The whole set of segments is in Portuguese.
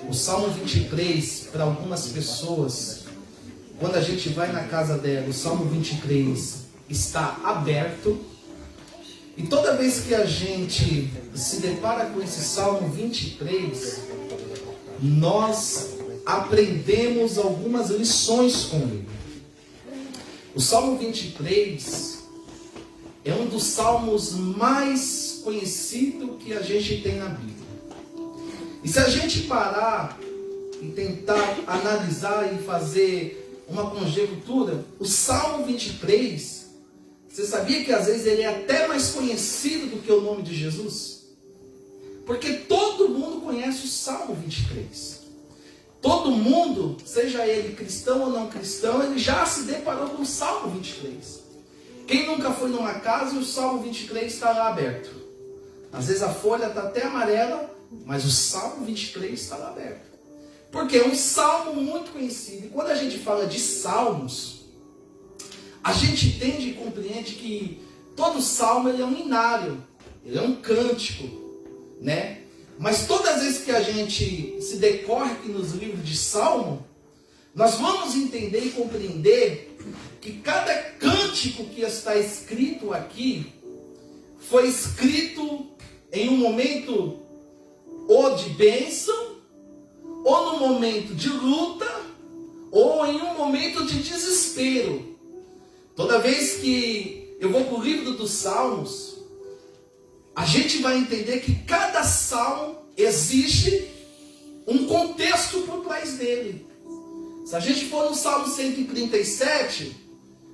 O Salmo 23, para algumas pessoas, quando a gente vai na casa dela, o Salmo 23 está aberto. E toda vez que a gente se depara com esse Salmo 23, nós aprendemos algumas lições com ele. O Salmo 23 é um dos salmos mais conhecidos que a gente tem na Bíblia. E se a gente parar e tentar analisar e fazer uma conjectura, o Salmo 23, você sabia que às vezes ele é até mais conhecido do que o nome de Jesus? Porque todo mundo conhece o Salmo 23. Todo mundo, seja ele cristão ou não cristão, ele já se deparou com o Salmo 23. Quem nunca foi numa casa e o Salmo 23 está lá aberto? Às vezes a folha está até amarela, mas o Salmo 23 está lá aberto. Porque é um salmo muito conhecido. E quando a gente fala de salmos, a gente entende e compreende que todo salmo ele é um inário, ele é um cântico, né? Mas todas as vezes que a gente se decorre aqui nos livros de salmo, nós vamos entender e compreender que cada cântico que está escrito aqui foi escrito em um momento ou de bênção, ou no momento de luta, ou em um momento de desespero. Toda vez que eu vou para o livro dos Salmos, a gente vai entender que cada salmo existe um contexto por trás dele. Se a gente for no Salmo 137,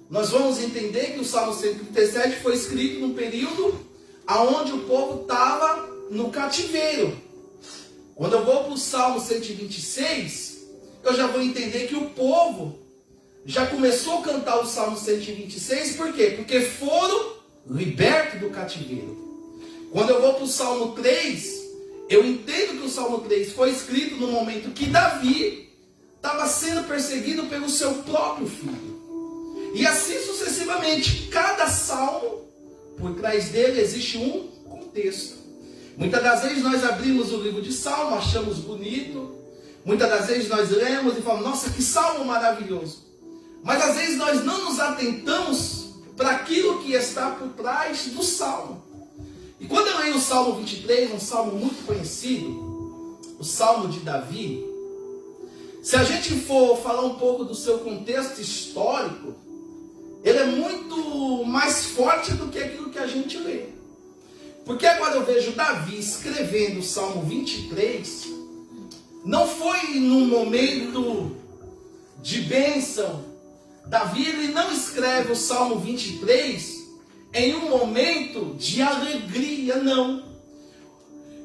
nós vamos entender que o Salmo 137 foi escrito num período onde o povo estava no cativeiro. Quando eu vou para o Salmo 126, eu já vou entender que o povo já começou a cantar o Salmo 126, por quê? Porque foram libertos do cativeiro. Quando eu vou para o Salmo 3, eu entendo que o Salmo 3 foi escrito no momento que Davi estava sendo perseguido pelo seu próprio filho. E assim sucessivamente, cada salmo, por trás dele existe um contexto. Muitas das vezes nós abrimos o livro de Salmo, achamos bonito. Muitas das vezes nós lemos e falamos, nossa, que salmo maravilhoso. Mas às vezes nós não nos atentamos para aquilo que está por trás do salmo. E quando eu leio o Salmo 23, um salmo muito conhecido, o Salmo de Davi, se a gente for falar um pouco do seu contexto histórico, ele é muito mais forte do que aquilo que a gente lê. Porque agora eu vejo Davi escrevendo o Salmo 23, não foi num momento de bênção. Davi ele não escreve o Salmo 23 em um momento de alegria, não.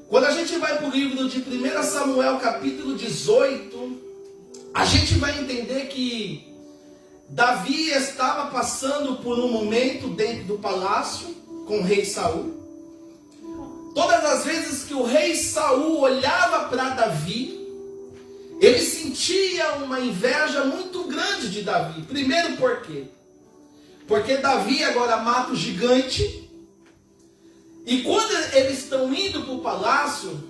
Quando a gente vai para o livro de 1 Samuel capítulo 18, a gente vai entender que Davi estava passando por um momento dentro do palácio com o rei Saul. Todas as vezes que o rei Saul olhava para Davi, ele sentia uma inveja muito grande de Davi. Primeiro por quê? Porque Davi agora mata o gigante. E quando eles estão indo para o palácio,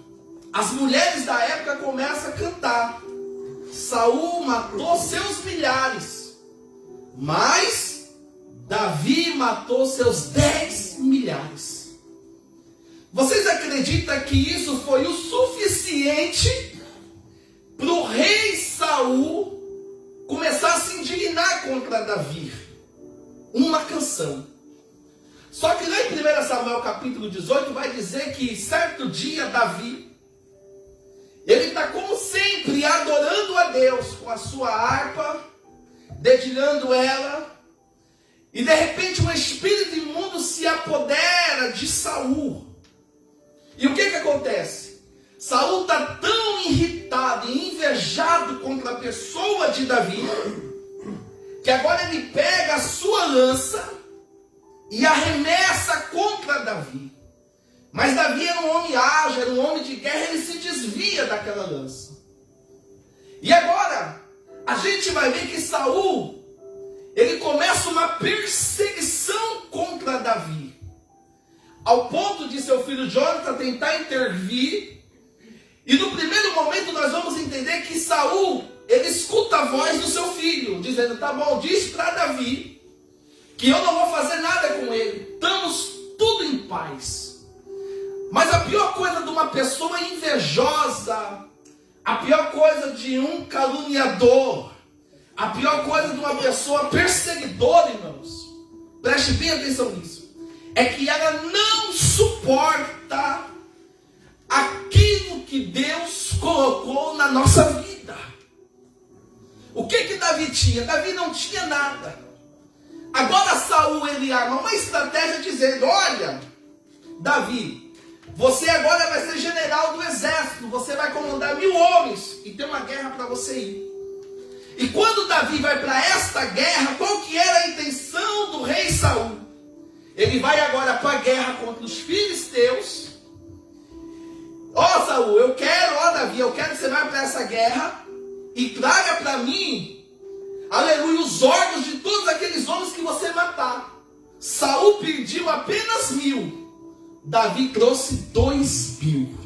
as mulheres da época começam a cantar. Saul matou seus milhares, mas Davi matou seus 10 milhares. Vocês acreditam que isso foi o suficiente para o rei Saul começar a se indignar contra Davi? Uma canção. Só que lá em 1 Samuel capítulo 18 vai dizer que certo dia Davi, ele está como sempre adorando a Deus com a sua harpa, dedilhando ela, e de repente um espírito imundo se apodera de Saul. E o que acontece? Saul está tão irritado e invejado contra a pessoa de Davi, que agora ele pega a sua lança e arremessa contra Davi. Mas Davi era um homem ágil, era um homem de guerra, ele se desvia daquela lança. E agora, a gente vai ver que Saul, ele começa uma perseguição contra Davi. Ao ponto de seu filho Jonathan tentar intervir. E no primeiro momento momento nós vamos entender que Saul, ele escuta a voz do seu filho, dizendo, tá bom, diz para Davi, que eu não vou fazer nada com ele, estamos tudo em paz. Mas a pior coisa de uma pessoa invejosa, a pior coisa de um caluniador, a pior coisa de uma pessoa perseguidora, irmãos, preste bem atenção nisso, é que ela não suporta aquilo que Deus colocou na nossa vida. O que Davi tinha? Davi não tinha nada. Agora Saul, ele arma uma estratégia dizendo, olha, Davi, você agora vai ser general do exército, você vai comandar 1000 homens, e tem uma guerra para você ir. E quando Davi vai para esta guerra, qual que era a intenção do rei Saul? Ele vai agora para a guerra contra os filisteus. Ó Saul, eu quero, Davi, eu quero que você vá para essa guerra e traga para mim, aleluia, os órgãos de todos aqueles homens que você matar. Saul pediu apenas 1000. Davi trouxe 2000.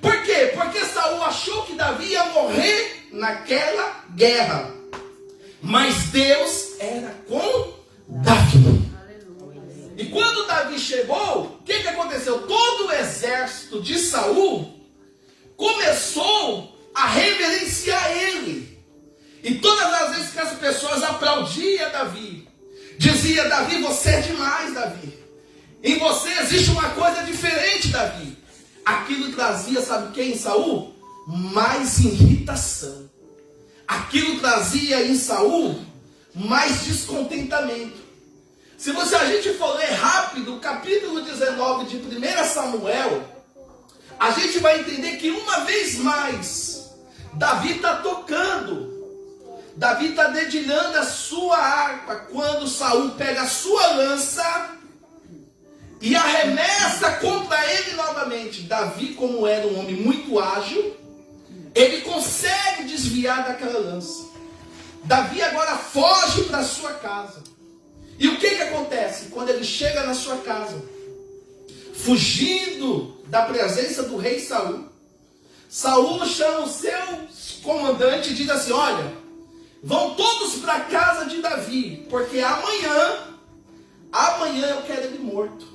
Por quê? Porque Saul achou que Davi ia morrer naquela guerra. Mas Deus era com Davi. E quando Davi chegou, o que aconteceu? Todo o exército de Saul começou a reverenciar ele. E todas as vezes que as pessoas aplaudiam Davi, dizia, Davi, você é demais, Davi. Em você existe uma coisa diferente, Davi. Aquilo trazia, sabe quem, em Saul? Mais irritação. Aquilo trazia em Saul mais descontentamento. Se a gente for ler rápido o capítulo 19 de 1 Samuel, a gente vai entender que uma vez mais, Davi está tocando, Davi está dedilhando a sua harpa, quando Saul pega a sua lança e arremessa contra ele novamente. Davi, como era um homem muito ágil, ele consegue desviar daquela lança. Davi agora foge para sua casa. E o que acontece? Quando ele chega na sua casa, fugindo da presença do rei Saul, Saul chama o seu comandante e diz assim, olha, vão todos para a casa de Davi, porque amanhã eu quero ele morto.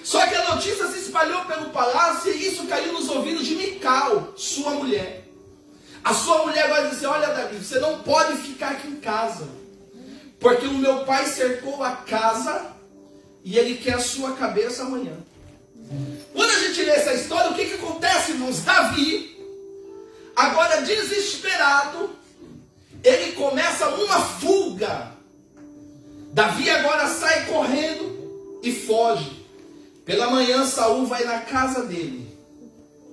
Só que a notícia se espalhou pelo palácio e isso caiu nos ouvidos de Mical, sua mulher. A sua mulher vai dizer, olha Davi, você não pode ficar aqui em casa, porque o meu pai cercou a casa e ele quer a sua cabeça amanhã. Quando a gente lê essa história, o que acontece, irmãos? Davi, agora desesperado, ele começa uma fuga. Davi agora sai correndo e foge. Pela manhã, Saul vai na casa dele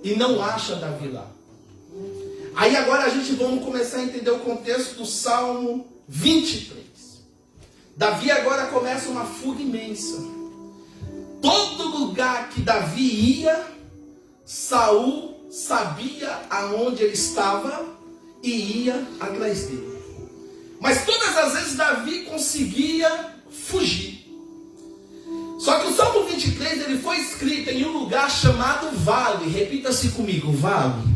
e não acha Davi lá. Aí agora vamos começar a entender o contexto do Salmo 23. Davi agora começa uma fuga imensa. Todo lugar que Davi ia, Saul sabia aonde ele estava e ia atrás dele. Mas todas as vezes Davi conseguia fugir. Só que o Salmo 23 ele foi escrito em um lugar chamado Vale. Repita-se comigo, Vale.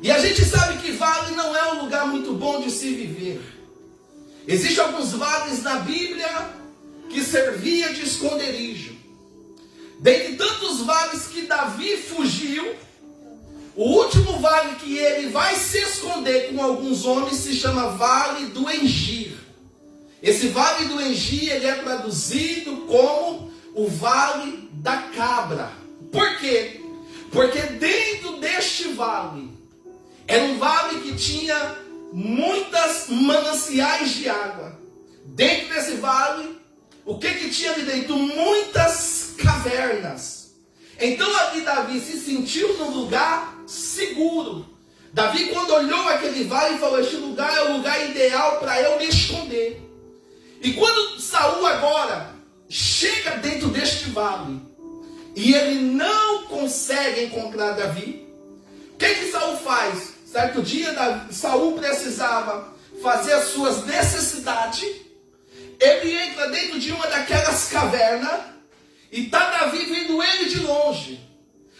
E a gente sabe que vale não é um lugar muito bom de se viver. Existem alguns vales na Bíblia que servia de esconderijo. Dentre tantos vales que Davi fugiu, o último vale que ele vai se esconder com alguns homens se chama Vale do Engir. Esse Vale do Engir ele é traduzido como o Vale da Cabra. Por quê? Porque dentro deste vale, era um vale que tinha muitas mananciais de água. Dentro desse vale, o que tinha ali dentro? Muitas cavernas. Então ali Davi se sentiu num lugar seguro. Davi, quando olhou aquele vale, falou, este lugar é o lugar ideal para eu me esconder. E quando Saul agora chega dentro deste vale e ele não consegue encontrar Davi, o que Saul faz? Certo dia, Saul precisava fazer as suas necessidades. Ele entra dentro de uma daquelas cavernas e está Davi vendo ele de longe.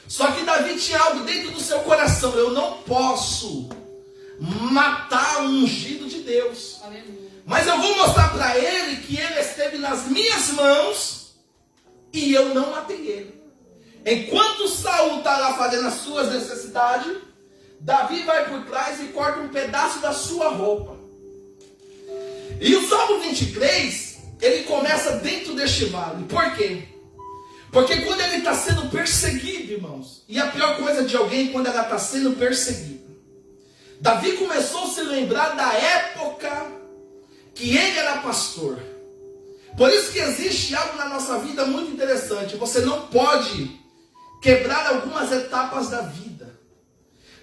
Só que Davi tinha algo dentro do seu coração: eu não posso matar o ungido de Deus. Mas eu vou mostrar para ele que ele esteve nas minhas mãos e eu não matei ele. Enquanto Saul está lá fazendo as suas necessidades, Davi vai por trás e corta um pedaço da sua roupa. E o Salmo 23, ele começa dentro deste vale. Por quê? Porque quando ele está sendo perseguido, irmãos, e a pior coisa de alguém é quando ela está sendo perseguida, Davi começou a se lembrar da época que ele era pastor. Por isso que existe algo na nossa vida muito interessante. Você não pode quebrar algumas etapas da vida.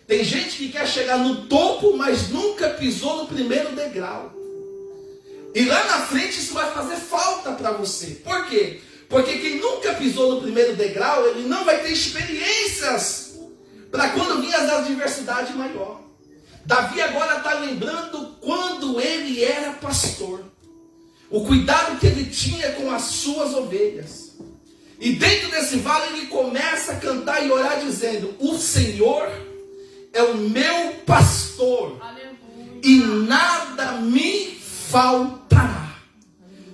Tem gente que quer chegar no topo, mas nunca pisou no primeiro degrau. E lá na frente isso vai fazer falta para você. Por quê? Porque quem nunca pisou no primeiro degrau, ele não vai ter experiências para quando vir as adversidades maior. Davi agora está lembrando quando ele era pastor. O cuidado que ele tinha com as suas ovelhas. E dentro desse vale ele começa a cantar e orar dizendo: o Senhor é o meu pastor. Aleluia. E nada me faltará.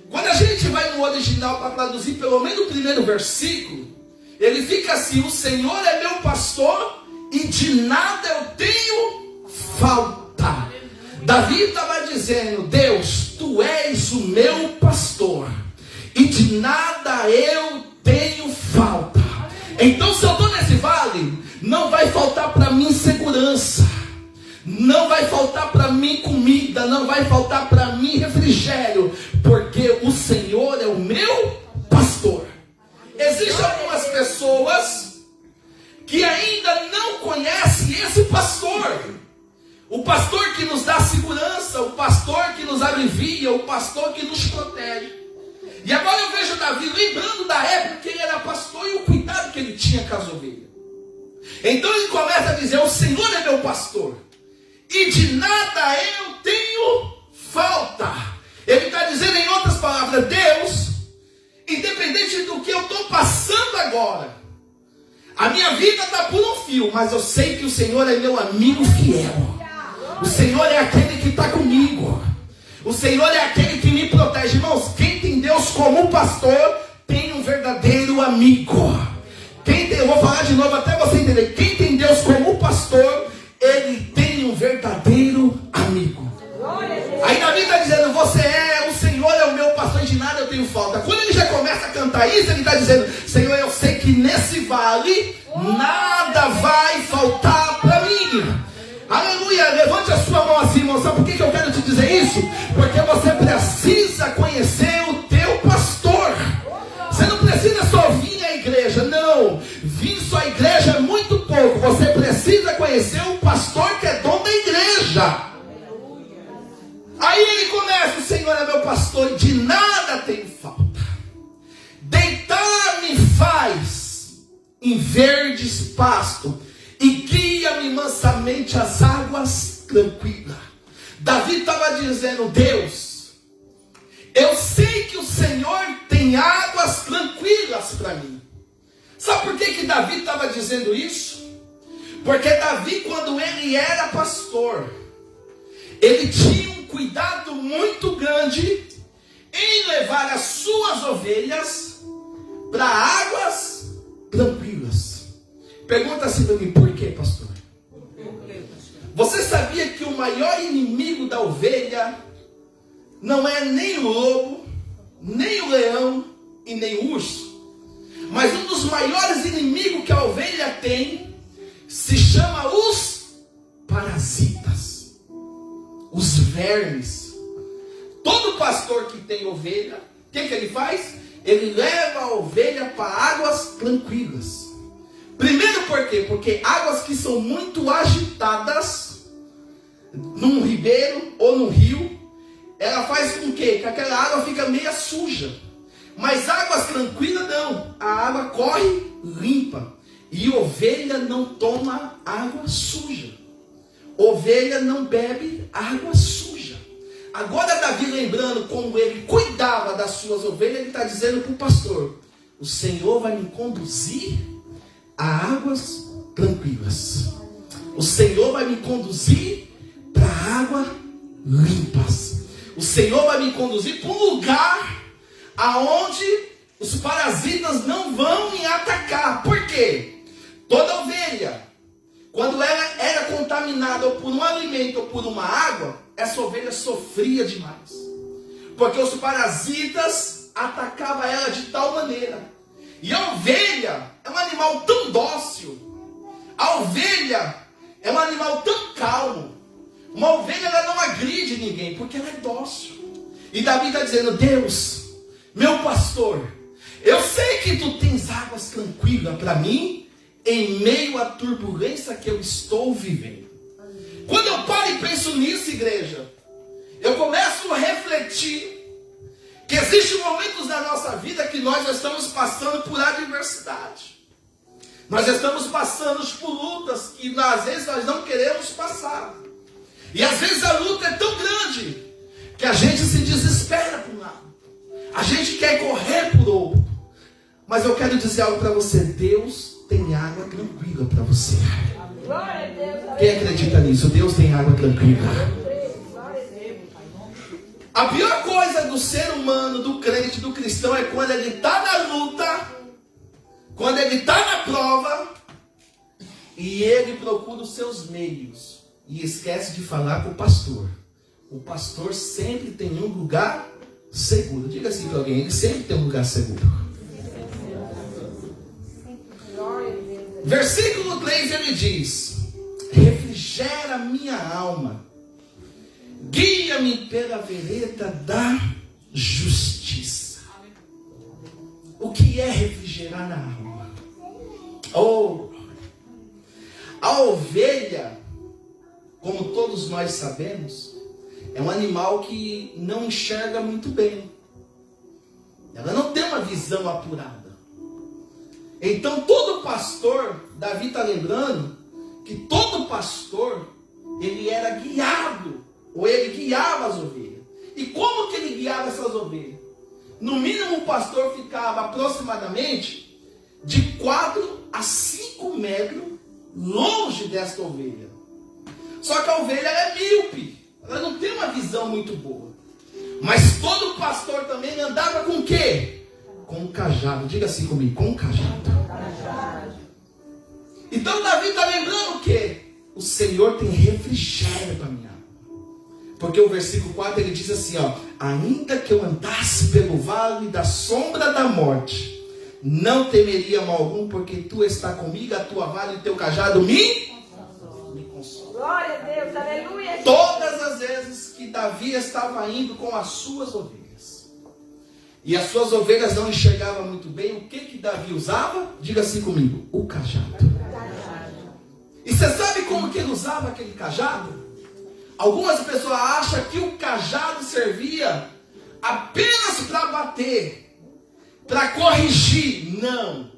Quando a gente vai no original para traduzir pelo menos o primeiro versículo, ele fica assim: o Senhor é meu pastor e de nada eu tenho falta. Davi estava dizendo: Deus, tu és o meu pastor e de nada eu tenho falta. Então, se eu estou nesse vale, não vai faltar para mim segurança, não vai faltar para mim comida, não vai faltar para mim refrigério, porque o Senhor é o meu pastor. Existem algumas pessoas que ainda não conhecem esse pastor. O pastor que nos dá segurança, o pastor que nos alivia, o pastor que nos protege. E agora eu vejo Davi lembrando da época que ele era pastor e o cuidado que ele tinha com as ovelhas. Então ele começa a dizer: o Senhor é meu pastor e de nada eu tenho falta. Ele está dizendo, em outras palavras: Deus, independente do que eu estou passando agora, a minha vida está por um fio, mas eu sei que o Senhor é meu amigo fiel. O Senhor é aquele que está comigo. O Senhor é aquele que me protege. Irmãos, quem tem Deus como pastor tem um verdadeiro amigo. Eu vou falar de novo até você entender. Quem tem Deus como pastor, ele tem um verdadeiro amigo. Aí Davi está dizendo: o Senhor é o meu pastor e de nada eu tenho falta. Quando ele já começa a cantar isso, ele está dizendo: Senhor, eu sei que nesse vale nada vai faltar para mim. Aleluia, levante a sua mão assim, irmão. Sabe por que eu quero te dizer isso? Porque você precisa conhecer o teu pastor. Você não precisa só vir à igreja, não. Vir só à igreja é muito pouco. Você precisa conhecer o pastor que é dono da igreja. Aí ele começa: o Senhor é meu pastor e de nada tenho falta. Deitar-me faz em verdes pastos e guia-me mansamente às águas tranquilas. Davi estava dizendo: Deus, eu sei que o Senhor tem águas tranquilas para mim. Sabe por que Davi estava dizendo isso? Porque Davi, quando ele era pastor, ele tinha um cuidado muito grande em levar as suas ovelhas para águas tranquilas. Pergunta assim para mim: por quê, pastor? Você sabia que o maior inimigo da ovelha não é nem o lobo, nem o leão e nem o urso? Mas um dos maiores inimigos que a ovelha tem se chama os parasitas, os vermes. Todo pastor que tem ovelha, o que ele faz? Ele leva a ovelha para águas tranquilas. Primeiro por quê? Porque águas que são muito agitadas, num ribeiro ou num rio, ela faz com que aquela água fica meio suja. Mas águas tranquilas não, a água corre limpa. E ovelha não toma água suja. Ovelha não bebe água suja. Agora Davi, lembrando como ele cuidava das suas ovelhas, ele está dizendo para o pastor: o Senhor vai me conduzir a águas tranquilas. O Senhor vai me conduzir para águas limpas. O Senhor vai me conduzir para um lugar aonde os parasitas não vão me atacar. Por quê? Toda ovelha, quando ela era contaminada ou por um alimento ou por uma água, essa ovelha sofria demais. Porque os parasitas atacavam ela de tal maneira. E a ovelha é um animal tão dócil. A ovelha é um animal tão calmo. Uma ovelha ela não agride ninguém, porque ela é dócil. E Davi está dizendo: Deus, meu pastor, eu sei que tu tens águas tranquilas para mim, em meio à turbulência que eu estou vivendo. Quando eu paro e penso nisso, igreja, eu começo a refletir que existem momentos na nossa vida que nós estamos passando por adversidade. Nós estamos passando por lutas que às vezes nós não queremos passar. E às vezes a luta é tão grande que a gente se desespera por um lado. A gente quer correr por outro. Mas eu quero dizer algo para você. Deus tem água tranquila para você. Quem acredita nisso? Deus tem água tranquila. A pior coisa do ser humano, do crente, do cristão, é quando ele está na luta, quando ele está na prova, e ele procura os seus meios, e esquece de falar com o pastor. O pastor sempre tem um lugar seguro. Diga assim para alguém: ele sempre tem um lugar seguro. Versículo 3 ele diz: refrigera minha alma, guia-me pela vereda da justiça. O que é refrigerar a alma? Oh, a ovelha, como todos nós sabemos, é um animal que não enxerga muito bem. Ela não tem uma visão apurada. Então todo pastor, Davi está lembrando que todo pastor, ele era guiado, ou ele guiava as ovelhas. E como que ele guiava essas ovelhas? No mínimo o pastor ficava aproximadamente de 4 a 5 metros longe desta ovelha. Só que a ovelha é míope, ela não tem uma visão muito boa. Mas todo pastor também andava com o quê? Com um cajado. Diga assim comigo: com um cajado. Então Davi está lembrando o quê? O Senhor tem refrigério para minha alma. Porque o versículo 4 ele diz assim, ó: ainda que eu andasse pelo vale da sombra da morte, não temeria mal algum, porque tu está comigo, a tua vara e o teu cajado me consolam. Glória a Deus, aleluia. Todas as vezes que Davi estava indo com as suas ovelhas, e as suas ovelhas não enxergavam muito bem, o que Davi usava? Diga assim comigo: o cajado. E você sabe como que ele usava aquele cajado? Algumas pessoas acham que o cajado servia apenas para bater, para corrigir. Não.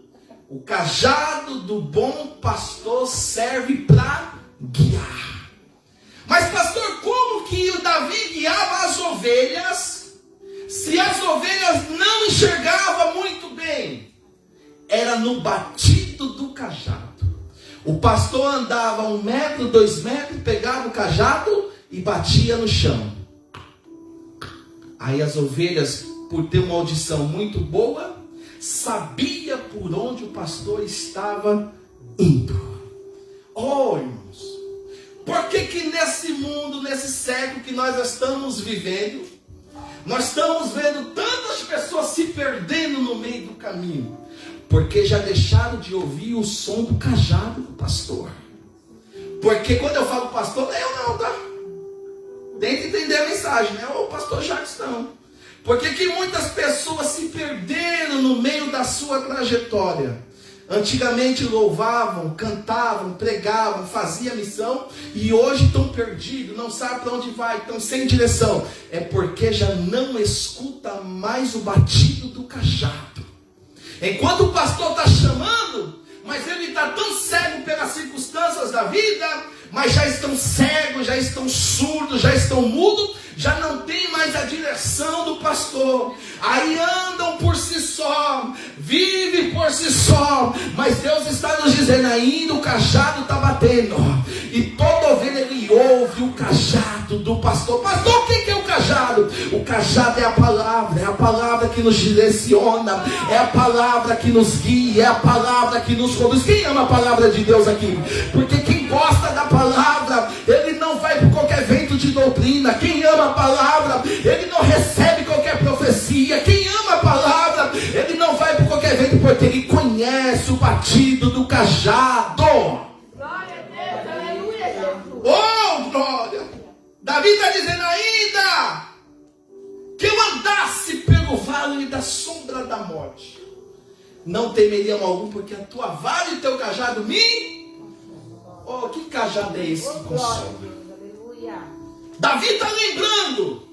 O cajado do bom pastor serve para guiar. Mas pastor, como que o Davi guiava as ovelhas, se as ovelhas não enxergavam muito bem? Era no batido do cajado. O pastor andava 1 metro, 2 metros, pegava o cajado e batia no chão. Aí as ovelhas, por ter uma audição muito boa, sabia por onde o pastor estava indo. Oh, irmãos, por que nesse mundo, nesse século que nós estamos vivendo, nós estamos vendo tantas pessoas se perdendo no meio do caminho? Porque já deixaram de ouvir o som do cajado do pastor. Porque quando eu falo pastor, eu não, tá? Tem que entender a mensagem, né? O pastor Jackson. Porque que muitas pessoas se perderam no meio da sua trajetória. Antigamente louvavam, cantavam, pregavam, faziam missão, e hoje estão perdidos, não sabem para onde vai, estão sem direção. É porque já não escuta mais o batido do cajado. Enquanto o pastor está chamando, mas ele está tão cego pelas circunstâncias da vida, mas já estão cegos, já estão surdos, já estão mudos, já não tem mais a direção do pastor. aí andam por si só, vivem por si só, mas Deus está nos dizendo, ainda o cajado está batendo, e toda ovelha ele ouve o cajado do pastor. Pastor, o que é o cajado? O cajado é a palavra que nos direciona, é a palavra que nos guia, é a palavra que nos conduz. Quem ama a palavra de Deus aqui? Porque quem gosta da palavra, ele não vai por qualquer vento de doutrina. Quem ama a palavra, ele não recebe qualquer profecia. Quem ama a palavra, ele não vai por qualquer vento, porque ele conhece o batido do cajado. Glória a Deus, aleluia, Jesus. Oh, glória! Davi está dizendo ainda que eu andasse pelo vale da sombra da morte, não temeria mal algum, porque a tua vara e o teu cajado me... Oh, que cajado é esse que consola? Davi está lembrando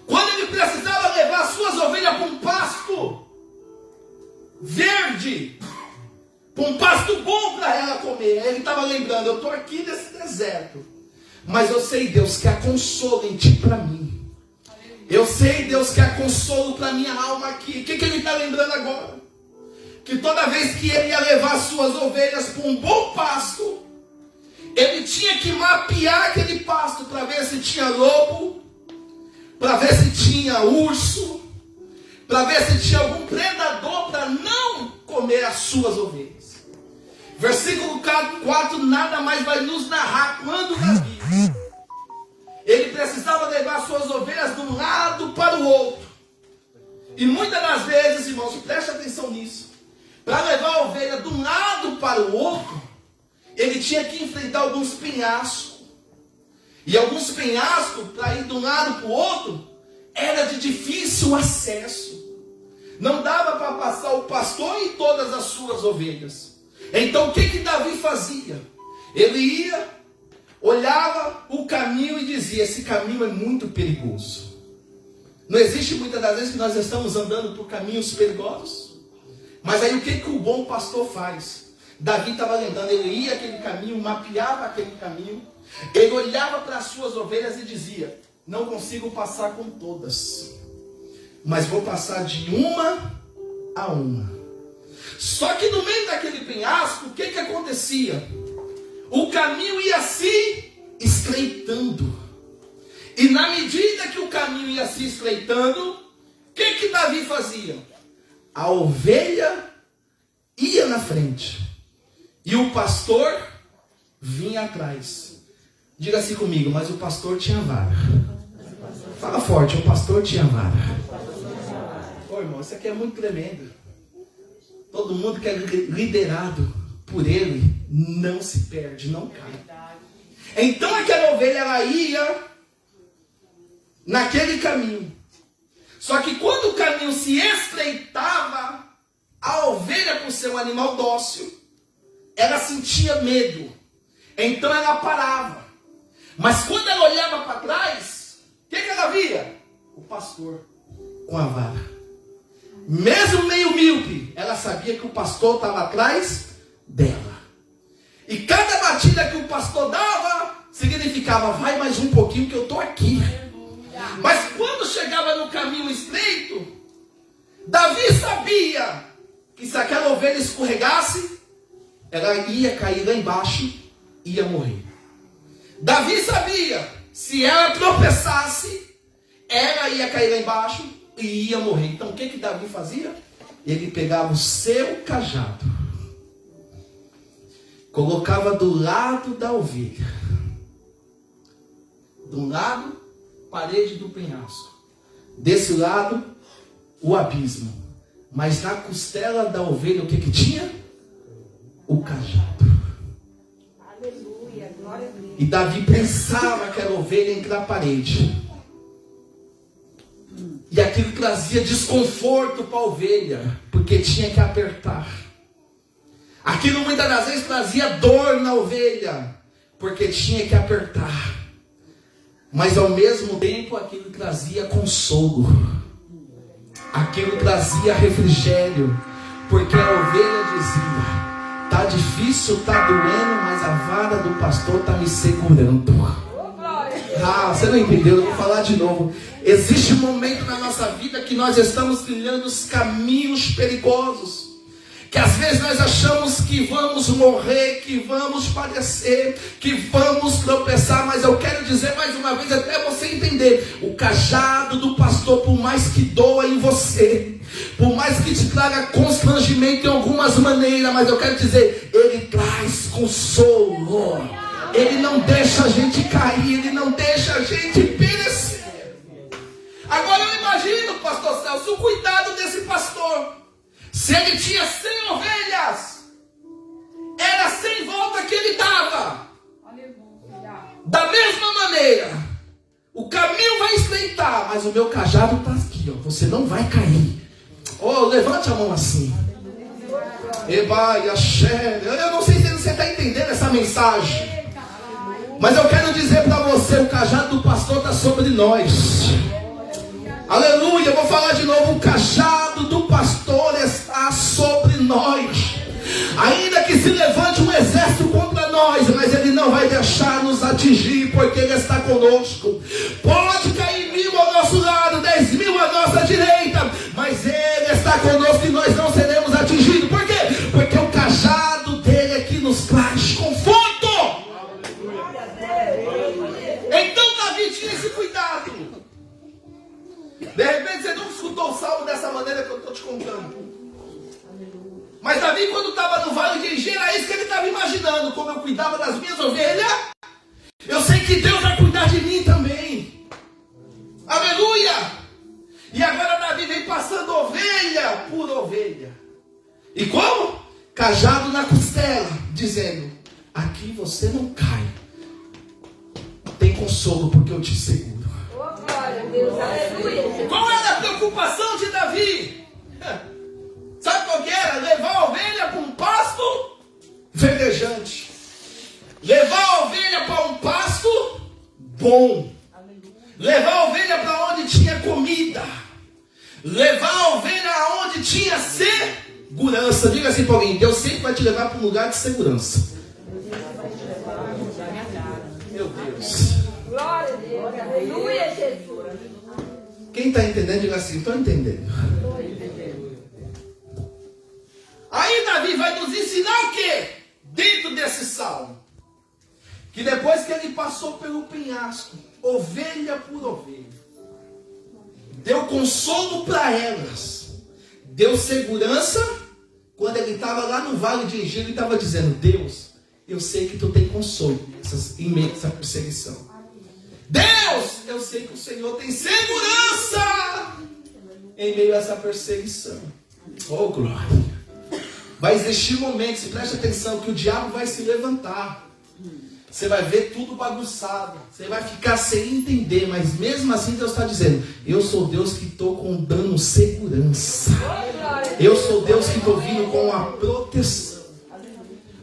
quando ele precisava levar suas ovelhas para um pasto verde, para um pasto bom para ela comer. Ele estava lembrando, eu estou aqui nesse deserto, mas eu sei, Deus, que há consolo em ti para mim. Eu sei, Deus, que há consolo para minha alma aqui. O que ele está lembrando agora? Que toda vez que ele ia levar suas ovelhas para um bom pasto, ele tinha que mapear aquele pasto para ver se tinha lobo, para ver se tinha urso, para ver se tinha algum predador para não comer as suas ovelhas. Versículo 4 nada mais vai nos narrar quando Davi, ele precisava levar suas ovelhas de um lado para o outro. E muitas das vezes, irmãos, preste atenção nisso, para levar a ovelha de um lado para o outro, ele tinha que enfrentar alguns penhascos. E alguns penhascos, para ir de um lado para o outro, era de difícil acesso. Não dava para passar o pastor e todas as suas ovelhas. Então o que Davi fazia? Ele ia, olhava o caminho e dizia, esse caminho é muito perigoso. Não existe muitas das vezes que nós estamos andando por caminhos perigosos? Mas aí o que o bom pastor faz? Davi estava lembrando, ele ia aquele caminho, mapeava aquele caminho, ele olhava para as suas ovelhas e dizia, não consigo passar com todas, mas vou passar de uma a uma. Só que no meio daquele penhasco, o que acontecia? O caminho ia se estreitando. E na medida que o caminho ia se estreitando, o que Davi fazia? A ovelha ia na frente e o pastor vinha atrás. Diga assim comigo, mas o pastor tinha vara. Fala forte, o pastor tinha vara. Ô irmão, isso aqui é muito tremendo. Todo mundo que é liderado por ele não se perde, não cai. Então aquela ovelha, ela ia naquele caminho. Só que quando o caminho se estreitava, a ovelha, por ser um animal dócil, ela sentia medo. Então ela parava. Mas quando ela olhava para trás, o que ela via? O pastor com a vara. Mesmo meio míope, ela sabia que o pastor estava atrás dela. E cada batida que o pastor dava, significava, vai mais um pouquinho que eu estou aqui. Mas quando chegava no caminho estreito, Davi sabia que se aquela ovelha escorregasse, ela ia cair lá embaixo e ia morrer. Davi sabia, se ela tropeçasse, ela ia cair lá embaixo e ia morrer. Então o que Davi fazia? Ele pegava o seu cajado, colocava do lado da ovelha, do lado, parede do penhasco, desse lado, o abismo, mas na costela da ovelha, o que tinha? O cajado. Aleluia, glória a Deus. E Davi pensava que aquela ovelha entre a parede, e aquilo trazia desconforto para a ovelha, porque tinha que apertar. Aquilo muitas das vezes trazia dor na ovelha, porque tinha que apertar. Mas ao mesmo tempo aquilo trazia consolo, aquilo trazia refrigério, porque a ovelha dizia, tá difícil, tá doendo, mas a vara do pastor tá me segurando. Oh, glória. Ah, você não entendeu, eu vou falar de novo. Existe um momento na nossa vida que nós estamos trilhando os caminhos perigosos. Que às vezes nós achamos que vamos morrer, que vamos padecer, que vamos tropeçar. Mas eu quero dizer mais uma vez, até você entender. O cajado do pastor, por mais que doa em você, por mais que te traga constrangimento em algumas maneiras, mas eu quero dizer, ele traz consolo. Ele não deixa a gente cair, ele não deixa a gente perecer. Agora eu imagino, pastor Celso, o cuidado desse pastor. Se ele tinha 100 ovelhas, era 100 voltas que ele dava. Da mesma maneira, o caminho vai estreitar, mas o meu cajado está aqui, ó. Você não vai cair. Oh, levante a mão assim. Eba, Yaxé. Eu não sei se você está entendendo essa mensagem, mas eu quero dizer para você, o cajado do pastor está sobre nós. Aleluia, eu vou falar de novo, o cajado do pastor está sobre nós. Ainda que se levante um exército contra nós, mas ele não vai deixar nos atingir, porque ele está conosco. Pode cair 1000 ao nosso lado, 10.000 à nossa direita, mas ele está conosco e nós não seremos atingidos. Por quê? Porque o cajado dele é que nos traz conforto. Então Davi tinha esse cuidado. De repente você não escutou o salmo dessa maneira que eu estou te contando. Mas Davi, quando estava no vale de Engê, era isso que ele estava imaginando. Como eu cuidava das minhas ovelhas, eu sei que Deus vai cuidar de mim também. Aleluia! E agora Davi vem passando ovelha por ovelha. E como? Cajado na costela, dizendo, aqui você não cai. Tem consolo porque eu te seguro. Qual era a preocupação de Davi? Sabe qual que era? Levar a ovelha para um pasto verdejante. Levar a ovelha para um pasto bom. Levar a ovelha para onde tinha comida. Levar a ovelha aonde tinha segurança. Diga assim para alguém, Deus sempre vai te levar para um lugar de segurança. Meu Deus. Glória a Deus. Aleluia, Jesus. Quem está entendendo, diga assim, estou entendendo. Aí Davi vai nos ensinar o quê? Dentro desse salmo. Que depois que ele passou pelo penhasco, ovelha por ovelha, deu consolo para elas, deu segurança. Quando ele estava lá no vale de Engê, ele estava dizendo, Deus, eu sei que tu tem consolo em meio a essa perseguição. Deus, eu sei que o Senhor tem segurança em meio a essa perseguição. Oh, glória. Vai existir momentos, preste atenção, que o diabo vai se levantar. Você vai ver tudo bagunçado. Você vai ficar sem entender, mas mesmo assim Deus está dizendo, eu sou Deus que estou dando segurança. Eu sou Deus que estou vindo com a proteção.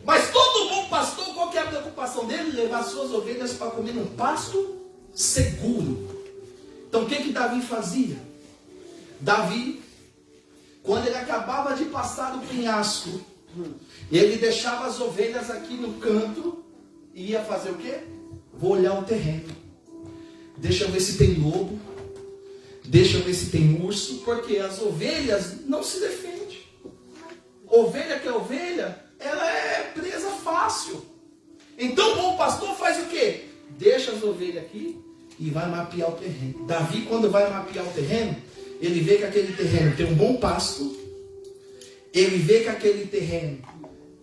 Mas todo bom pastor, qual que é a preocupação dele? Levar suas ovelhas para comer num pasto seguro. Então o que Davi fazia? Davi, quando ele acabava de passar o penhasco, ele deixava as ovelhas aqui no canto e ia fazer o quê? Vou olhar o terreno. Deixa eu ver se tem lobo. Deixa eu ver se tem urso. Porque as ovelhas não se defendem. Ovelha que é ovelha, ela é presa fácil. Então o bom pastor faz o quê? Deixa as ovelhas aqui e vai mapear o terreno. Davi, quando vai mapear o terreno, ele vê que aquele terreno tem um bom pasto. Ele vê que aquele terreno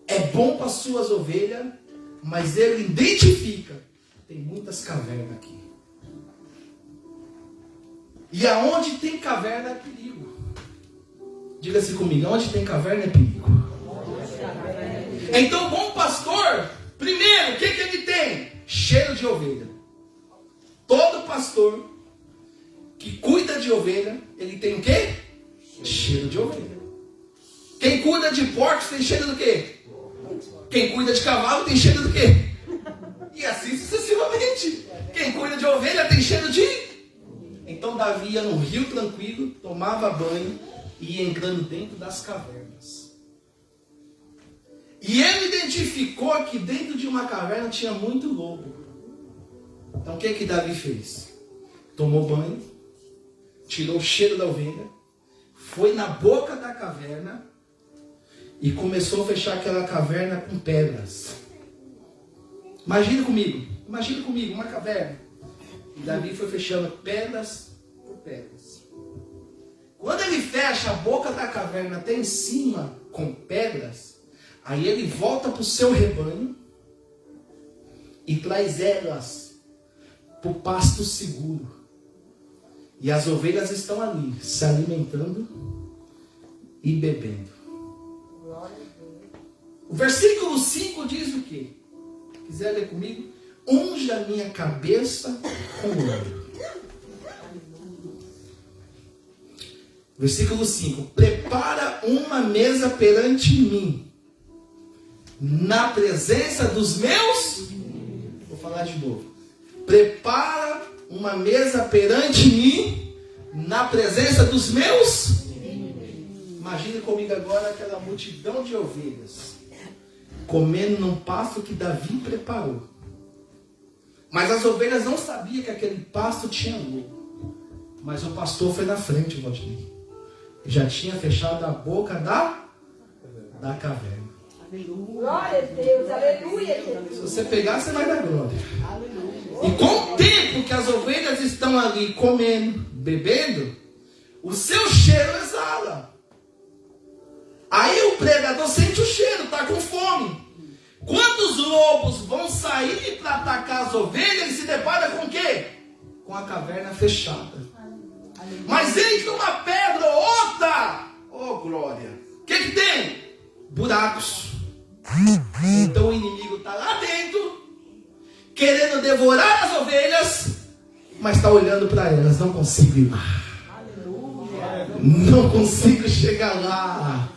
é bom para as suas ovelhas. Mas ele identifica, tem muitas cavernas aqui. E aonde tem caverna é perigo. Diga-se comigo, onde tem caverna é perigo. Então o bom pastor, primeiro, o que ele tem? Cheiro de ovelha. Todo pastor que cuida de ovelha, ele tem o quê? Cheiro de ovelha. Quem cuida de porcos tem cheiro do quê? Quem cuida de cavalo tem cheiro do quê? E assim sucessivamente. Quem cuida de ovelha tem cheiro de... Então Davi ia no rio tranquilo, tomava banho e ia entrando dentro das cavernas. E ele identificou que dentro de uma caverna tinha muito lobo. Então o que Davi fez? Tomou banho, tirou o cheiro da ovelha, foi na boca da caverna e começou a fechar aquela caverna com pedras. Imagine comigo uma caverna. E Davi foi fechando pedras por pedras. Quando ele fecha a boca da caverna até em cima com pedras, aí ele volta para o seu rebanho e traz elas para o pasto seguro. E as ovelhas estão ali, se alimentando e bebendo. O versículo 5 diz o quê? Quiser ler comigo? Unge a minha cabeça com óleo. Versículo 5. Prepara uma mesa perante mim, na presença dos meus... Vou falar de novo. Prepara uma mesa perante mim, na presença dos meus... Imagine comigo agora aquela multidão de ovelhas, comendo num pasto que Davi preparou. Mas as ovelhas não sabiam que aquele pasto tinha lobo. Mas o pastor foi na frente, Valdinei. Já tinha fechado a boca da caverna. Glória a Deus, aleluia, Jesus. Se você pegar, você vai dar glória. E com o tempo que as ovelhas estão ali comendo, bebendo, o seu cheiro exala. Aí o predador sente o cheiro, está com fome. Quando os lobos vão sair para atacar as ovelhas, ele se depara com o quê? Com a caverna fechada. Mas entre uma pedra ou outra, oh glória, o que tem? Buracos. Então o inimigo está lá dentro, querendo devorar as ovelhas, mas está olhando para elas. Não consigo ir lá. Não consigo chegar lá.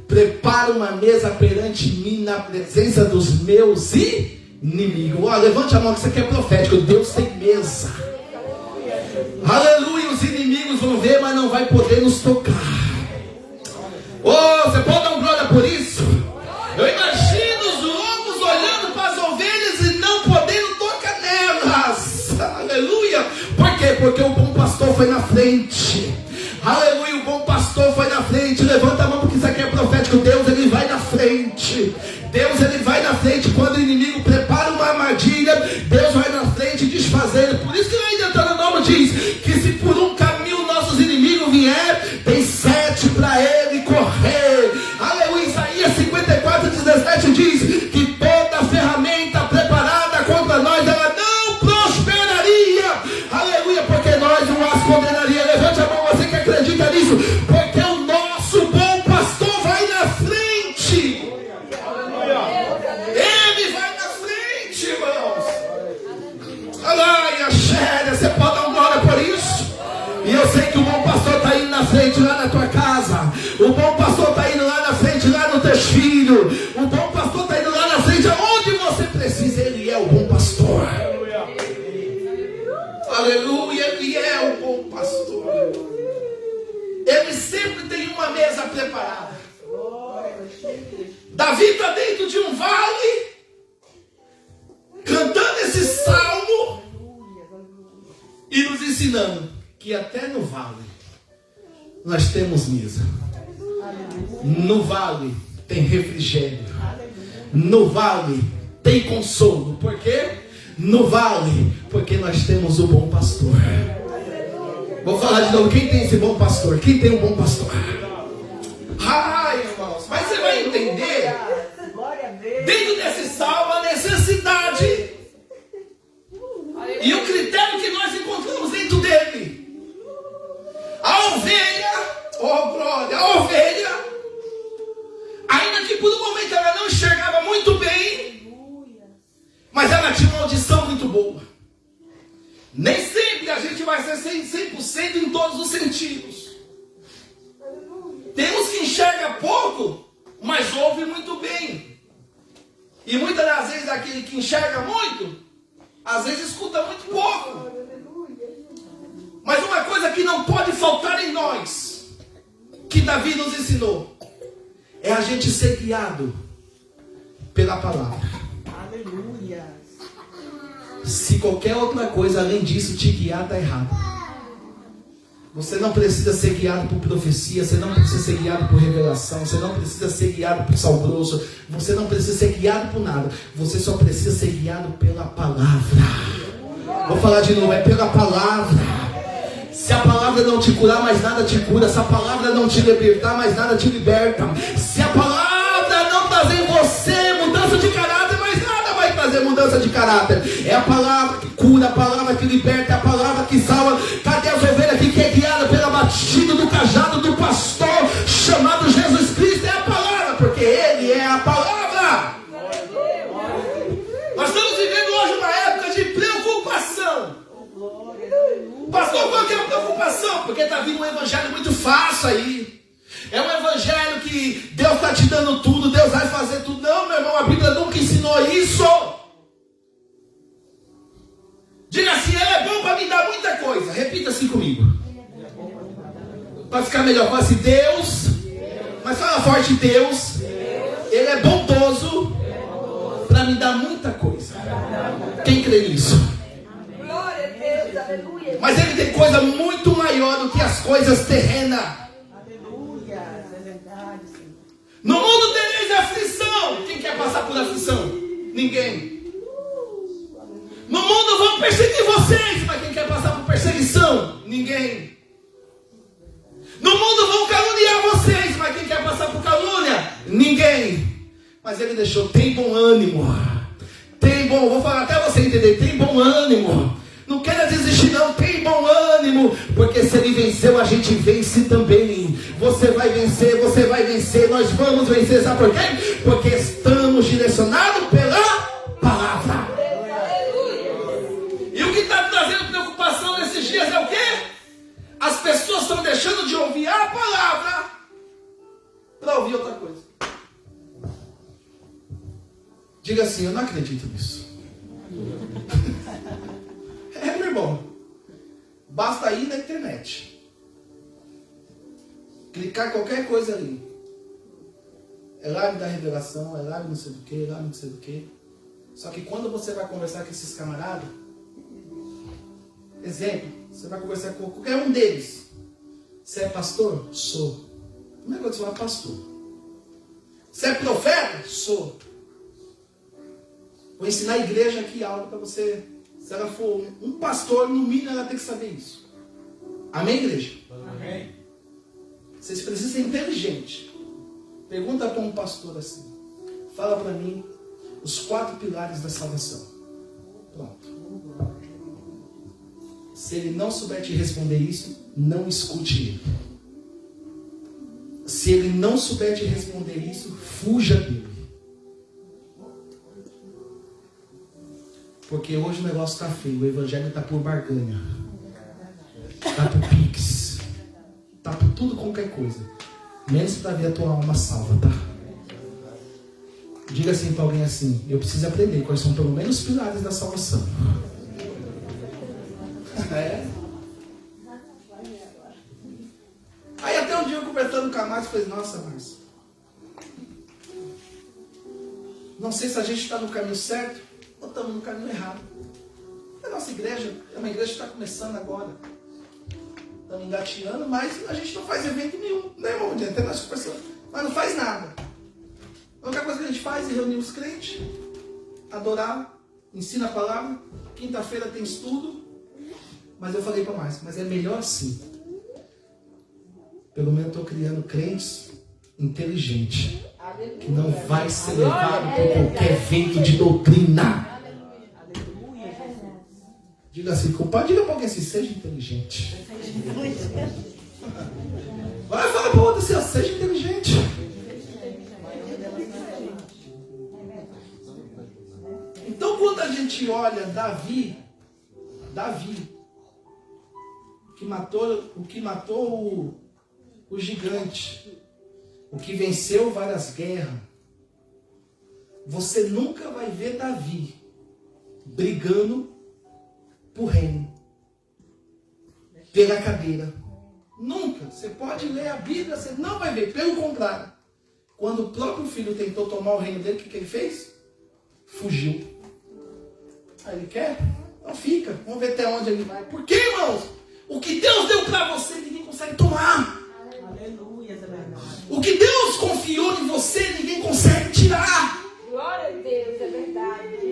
Prepara uma mesa perante mim na presença dos meus inimigos. Oh, levante a mão que isso aqui é profético. Deus tem mesa. Aleluia. Os inimigos vão ver, mas não vai poder nos tocar. Oh, você pode dar um glória por isso? Eu imagino os lobos olhando para as ovelhas e não podendo tocar nelas. Aleluia. Por quê? Porque o bom pastor foi na frente. Aleluia, o bom pastor foi na frente. Levanta a mão porque isso aqui é profético. Deus, ele vai na frente. Deus, ele vai na frente. Quando o inimigo prepara uma armadilha, Deus vai na frente desfazendo. Por isso que lá em Deuteronômio diz que se por um caminho nossos inimigos vier, tem 7 para ele correr. Aleluia, Isaías 54:17 diz que toda ferramenta preparada contra nós, ela não prosperaria. Aleluia, porque nós não as condenaria. Levante a mão, você que acredita nisso, porque o nosso bom pastor vai na frente. Ele vai na frente, irmãos. Aleluia, sério, você pode dar uma glória por isso? E eu sei que o bom pastor está indo na frente lá na tua casa. O bom pastor está indo lá na frente, lá no teu filho. O bom pastor está indo lá na frente, aonde você precisa. Ele é o bom pastor. Aleluia, ele é o bom pastor. Ele sempre tem uma mesa preparada. Davi está dentro de um vale, cantando esse salmo e nos ensinando que até no vale nós temos mesa. No vale tem refrigério. No vale tem consolo. Por quê? No vale, porque nós temos o bom pastor. Vou falar de novo, quem tem esse bom pastor? Quem tem um bom pastor? Ai, irmãos, mas você vai entender dentro desse salmo a necessidade e o critério que nós encontramos dentro dele. A ovelha, oh glória, a ovelha, ainda que por um momento ela não enxergava muito bem, mas ela tinha uma audição muito boa. Nem sempre a gente vai ser 100% em todos os sentidos. Temos que enxerga pouco, mas ouve muito bem. E muitas das vezes aquele que enxerga muito, às vezes escuta muito pouco. Mas uma coisa que não pode faltar em nós, que Davi nos ensinou, é a gente ser guiado pela palavra. Aleluia. Se qualquer outra coisa além disso te guiar, está errado. Você não precisa ser guiado por profecia, você não precisa ser guiado por revelação, você não precisa ser guiado por sal grosso, você não precisa ser guiado por nada. Você só precisa ser guiado pela palavra. Vou falar de novo, é pela palavra. Se a palavra não te curar, mais nada te cura. Se a palavra não te libertar, mais nada te liberta. Se a palavra não trazer em você mudança de caráter, mais nada vai trazer mudança de caráter. É a palavra que cura, a palavra que liberta, é a palavra que salva. Cadê as ovelhas aqui que é guiada pela batida do cajado do pastor chamado Jesus Cristo? É a palavra, porque Ele é a palavra. Nós estamos vivendo hoje uma época de preocupação. Pastor, qual que é a preocupação? Porque está vindo um evangelho muito fácil aí. É um evangelho que Deus está te dando tudo, Deus vai fazer tudo. Não, meu irmão, a Bíblia nunca ensinou isso. Diga assim, Ele é bom para me dar muita coisa. Repita assim comigo. Para ficar melhor, fala assim, Deus. Mas fala forte, Deus. Ele é bondoso para me dar muita coisa. Quem crê nisso? Glória a Deus, aleluia. Mas Ele tem coisa muito maior do que as coisas terrenas. Aleluia, é verdade, Senhor. No mundo tereis aflição. Quem quer passar por aflição? Ninguém. No mundo vão perseguir vocês, mas quem quer passar por perseguição? Ninguém. No mundo vão caluniar vocês, mas quem quer passar por calúnia? Ninguém. Mas Ele deixou, tem bom ânimo. Tem bom, vou falar até você entender, tem bom ânimo. Não queira desistir não, tem bom ânimo. Porque se Ele venceu, a gente vence também. Você vai vencer, nós vamos vencer. Sabe por quê? Porque estamos direcionados pela palavra. E o que está trazendo preocupação nesses dias é o quê? As pessoas estão deixando de ouvir a palavra para ouvir outra coisa. Diga assim, eu não acredito nisso. Meu irmão, basta ir na internet, clicar qualquer coisa ali. É live da revelação, é live não sei do que, é live não sei do que. Só que quando você vai conversar com esses camaradas, exemplo, você vai conversar com qualquer um deles. Você é pastor? Sou. Como é que você fala pastor? Você é profeta? Sou. Vou ensinar a igreja aqui algo para você. Se ela for um pastor, no mínimo ela tem que saber isso. Amém, igreja? Amém. Vocês precisam ser inteligentes. Pergunta para um pastor assim. Fala para mim os 4 pilares da salvação. Pronto. Se ele não souber te responder isso, não escute ele. Se ele não souber te responder isso, fuja dele. Porque hoje o negócio está feio, o evangelho está por barganha, está por pix, está por tudo, qualquer coisa, menos para ver a tua alma salva, tá? Diga assim para alguém assim, eu preciso aprender quais são pelo menos os pilares da salvação. É. Aí até um dia eu conversando com a Márcia, falei, nossa Márcia, não sei se a gente está no caminho certo ou estamos no caminho errado. A nossa igreja é uma igreja que está começando agora. Estamos engateando, mas a gente não faz evento nenhum. Né, irmão? Até nós conversamos, mas não faz nada. A única coisa que a gente faz é reunir os crentes, adorar, ensina a palavra. Quinta-feira tem estudo. Mas eu falei para mais, mas é melhor assim. Pelo menos eu estou criando crentes inteligentes, que não vai ser levado por qualquer vento de doutrina. Diga assim, compadre, diga para alguém assim, seja inteligente. Vai falar para outra assim, seja inteligente. Então quando a gente olha Davi, o que matou o gigante, o que venceu várias guerras, você nunca vai ver Davi brigando por reino, pela cadeira. Nunca. Você pode ler a Bíblia, você não vai ver. Pelo contrário, quando o próprio filho tentou tomar o reino dele, o que ele fez? Fugiu. Aí ele quer? Então fica. Vamos ver até onde ele vai. Por quê, irmãos? O que Deus deu para você, ninguém consegue tomar. Aleluia, é verdade. O que Deus confiou em você, ninguém consegue tirar. Glória a Deus, é verdade.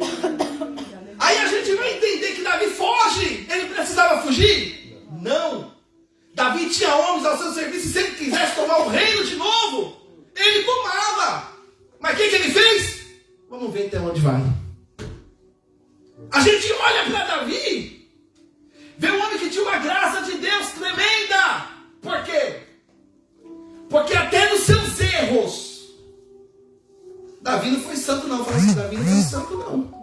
Aí a gente vai entender que Davi foge. Ele precisava fugir? Não. Davi tinha homens ao seu serviço e se ele quisesse tomar o reino de novo, ele tomava. Mas o que ele fez? Vamos ver até onde vai. A gente olha para Davi, vê um homem que tinha uma graça de Deus tremenda. Por quê? Porque até nos seus erros, Davi não foi santo não. Fala assim, Davi não foi santo não.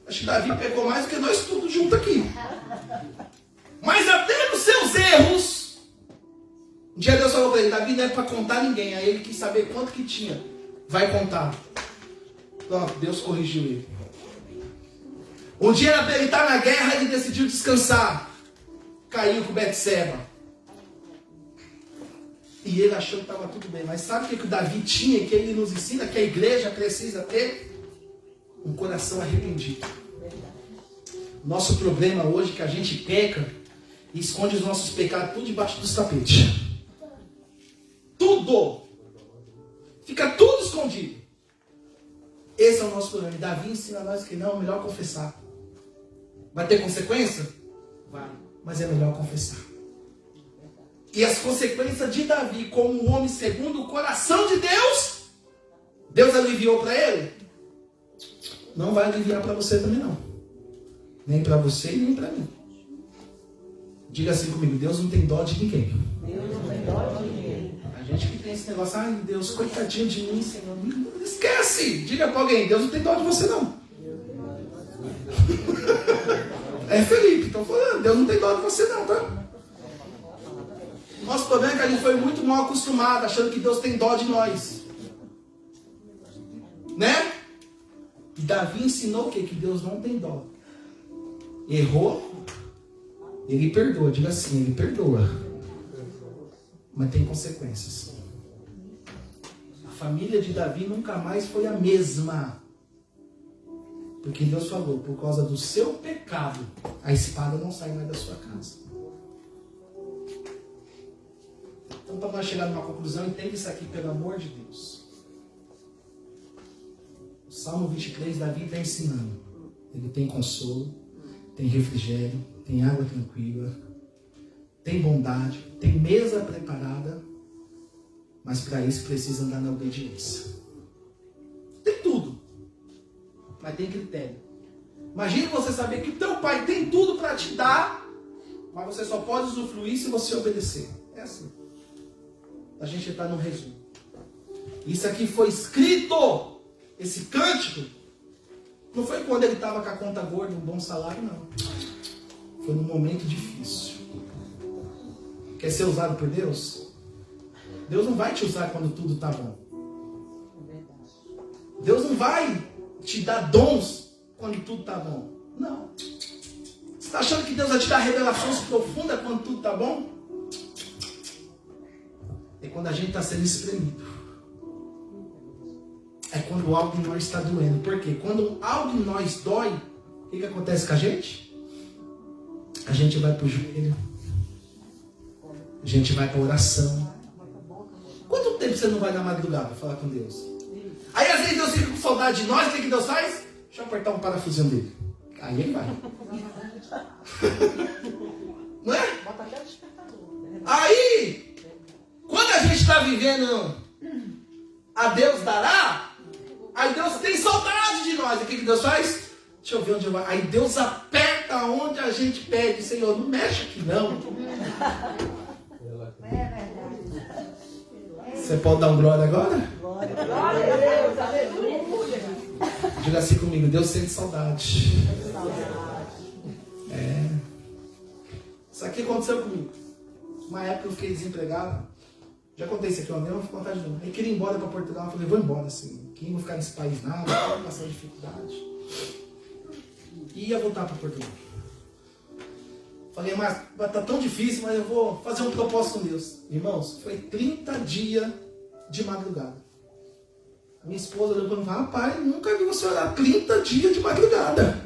Acho que Davi pecou mais do que nós tudo junto aqui. Mas até nos seus erros, um dia Deus falou para ele, Davi não é para contar ninguém. Aí ele quis saber quanto que tinha. Vai contar. Pronto, Deus corrigiu ele. Um dia era para ele estar na guerra, ele decidiu descansar. Caiu com Betseba. E ele achou que estava tudo bem. Mas sabe o que o Davi tinha, que ele nos ensina, que a igreja precisa ter? Um coração arrependido. Nosso problema hoje é que a gente peca e esconde os nossos pecados tudo debaixo dos tapetes. Tudo. Fica tudo escondido. Esse é o nosso problema. E Davi ensina a nós que não, é melhor confessar. Vai ter consequência? Vai. Mas é melhor confessar. E as consequências de Davi, como um homem segundo o coração de Deus, Deus aliviou para ele? Não vai aliviar para você também não. Nem para você e nem para mim. Diga assim comigo, Deus não tem dó de ninguém. Deus não tem dó de ninguém. A gente que tem esse negócio, ai Deus, coitadinho de mim, Senhor. Esquece! Diga para alguém, Deus não tem dó de você não. É Felipe, estou falando, Deus não tem dó de você não, tá? Nosso problema é que a gente foi muito mal acostumado, achando que Deus tem dó de nós. Né? E Davi ensinou o quê? Que Deus não tem dó. Errou, ele perdoa. Diga assim, ele perdoa. Mas tem consequências. A família de Davi nunca mais foi a mesma. Porque Deus falou, por causa do seu pecado, a espada não sai mais da sua casa. Então, para nós chegar numa conclusão, entenda isso aqui, pelo amor de Deus. O Salmo 23, Davi está ensinando. Ele tem consolo, tem refrigério, tem água tranquila, tem bondade, tem mesa preparada, mas para isso precisa andar na obediência. Tem tudo, mas tem critério. Imagina você saber que teu pai tem tudo para te dar, mas você só pode usufruir se você obedecer. É assim. A gente está no resumo. Isso aqui foi escrito, esse cântico, não foi quando ele estava com a conta gorda, um bom salário, não. Foi num momento difícil. Quer ser usado por Deus? Deus não vai te usar quando tudo está bom. Deus não vai te dar dons quando tudo está bom. Não. Você está achando que Deus vai te dar revelações profundas quando tudo está bom? É quando a gente está sendo espremido. É quando algo em nós está doendo. Por quê? Quando algo em nós dói, o que acontece com a gente? A gente vai para o joelho. A gente vai para a oração. Quanto tempo você não vai na madrugada falar com Deus? Aí às vezes Deus fica com saudade de nós. O que Deus faz? Deixa eu apertar um parafusinho dele. Aí ele vai. Não é? Aí, quando a gente está vivendo a Deus dará, aí Deus tem saudade de nós. E o que Deus faz? Deixa eu ver onde eu vou. Aí Deus aperta onde a gente pede. Senhor, não mexe aqui não. Você pode dar um glória agora? Glória a Deus, aleluia. Diga assim comigo, Deus sente saudade. É. Isso aqui aconteceu comigo. Uma época eu fiquei desempregado. Já contei isso aqui uma vez, eu vou ficar vontade de novo. Eu queria ir embora para Portugal. Eu falei, vou embora assim. Que não vou ficar nesse país nada, vou passar dificuldade. E ia voltar para Portugal. Falei, mas tá tão difícil, mas eu vou fazer um propósito com Deus. Irmãos, foi 30 dias de madrugada. Minha esposa levou e falou, rapaz, nunca vi você orar 30 dias de madrugada.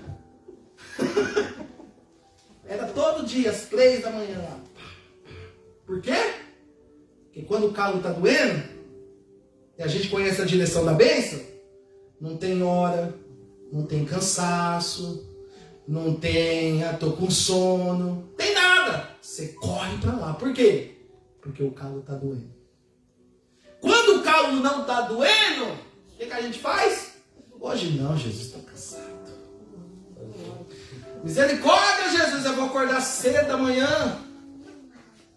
Era todo dia, às 3 da manhã. Por quê? Porque quando o calo está doendo, e a gente conhece a direção da bênção, não tem hora, não tem cansaço, não tem, tô com sono, tem nada. Você corre para lá. Por quê? Porque o calo está doendo. Quando o calo não está doendo, o que a gente faz? Hoje não, Jesus, está cansado. Misericórdia, Jesus, eu vou acordar cedo da manhã.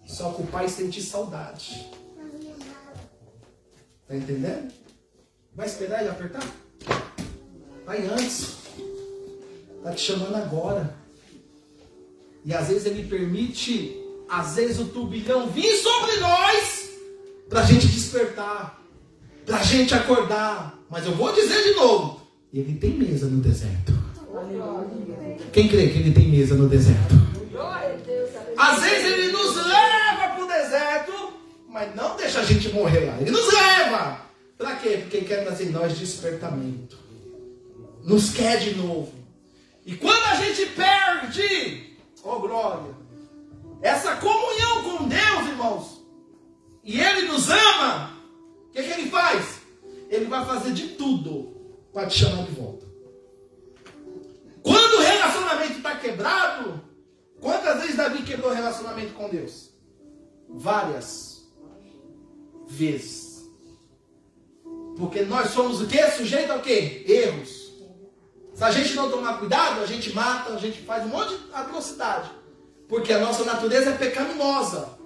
Só que o pai sente saudade. Está entendendo? Vai esperar ele apertar? Vai antes. Está te chamando agora. E às vezes ele permite, às vezes o turbilhão vir sobre nós, para a gente despertar, para a gente acordar. Mas eu vou dizer de novo, ele tem mesa no deserto. Quem crê que ele tem mesa no deserto? Às vezes ele nos leva para o deserto, mas não deixa a gente morrer lá. Ele nos leva. Para quê? Porque ele quer trazer em nós despertamento. Nos quer de novo. E quando a gente perde, glória, essa comunhão com Deus, irmãos, e Ele nos ama, o que ele faz? Ele vai fazer de tudo para te chamar de volta. Quando o relacionamento está quebrado, quantas vezes Davi quebrou o relacionamento com Deus? Várias vezes. Porque nós somos o quê? Sujeito ao quê? Erros. Se a gente não tomar cuidado, a gente mata, a gente faz um monte de atrocidade. Porque a nossa natureza é pecaminosa.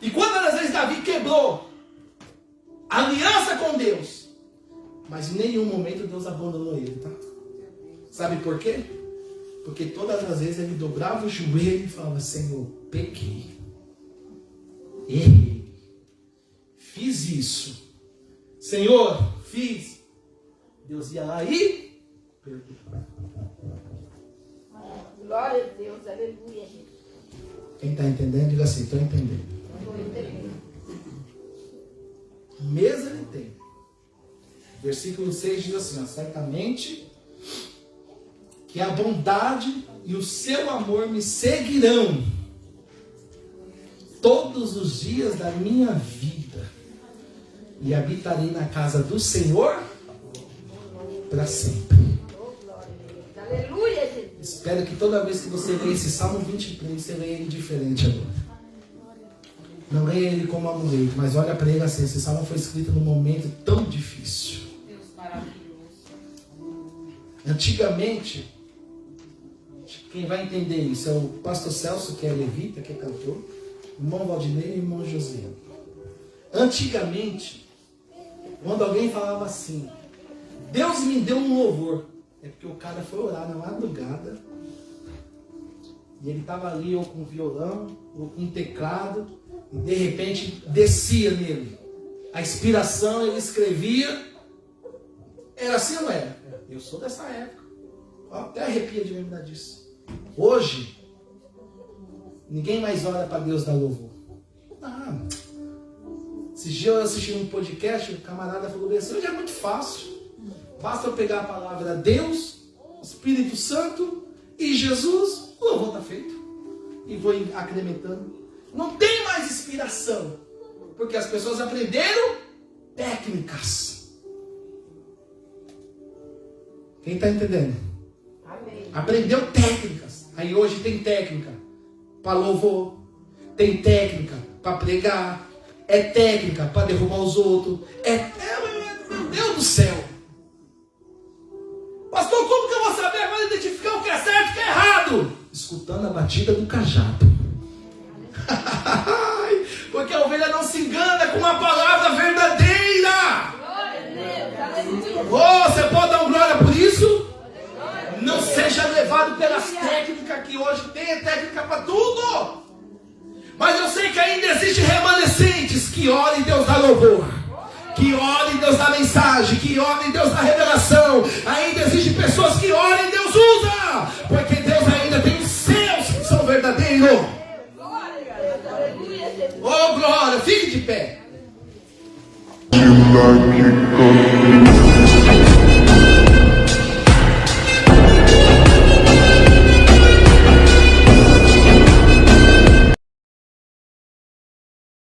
E quantas vezes Davi quebrou a aliança com Deus, mas em nenhum momento Deus abandonou ele, tá? Sabe por quê? Porque todas as vezes ele dobrava o joelho e falava, Senhor, pequei, errei, fiz isso, Senhor, fiz. Deus ia lá e perdoava. Glória a Deus, aleluia. Quem está entendendo, diga assim, estou entendendo. Mesa ele tem. Versículo 6 diz assim, certamente que a bondade e o seu amor me seguirão todos os dias da minha vida e habitarei na casa do Senhor para sempre. Aleluia, Jesus. Espero que toda vez que você lê esse Salmo 23, você lê ele diferente agora. Não leia ele como amuleto, mas olha para ele assim, esse salmo foi escrito num momento tão difícil. Deus maravilhoso. Antigamente, quem vai entender isso é o pastor Celso, que é levita, que é cantor, o irmão Valdinei e o irmão José. Antigamente, quando alguém falava assim, Deus me deu um louvor, é porque o cara foi orar na madrugada e ele estava ali ou com violão, ou com teclado, e de repente descia nele a inspiração, ele escrevia. Era assim ou não era? Eu sou dessa época. Até arrepia de lembrar disso. Hoje, ninguém mais ora para Deus dar louvor. Não. Esses dias eu assisti um podcast, o camarada falou assim, hoje é muito fácil. Basta eu pegar a palavra Deus, Espírito Santo e Jesus, o louvor está feito. E vou acrementando. Não tem mais inspiração. Porque as pessoas aprenderam técnicas. Quem está entendendo? Amém. Aprendeu técnicas. Aí hoje tem técnica para louvor. Tem técnica para pregar. É técnica para derrubar os outros. Meu Deus do céu. Pastor, como que eu vou saber agora identificar o que é certo e o que é errado? Escutando a batida do cajado. Porque a ovelha não se engana com uma palavra verdadeira. Glória a Deus, aleluia. Você pode dar glória por isso? Não seja levado pelas técnicas que hoje tem, é técnica para tudo. Mas eu sei que ainda existem remanescentes que oram e Deus dá louvor, que oram e Deus dá mensagem, que oram e Deus dá revelação. Ainda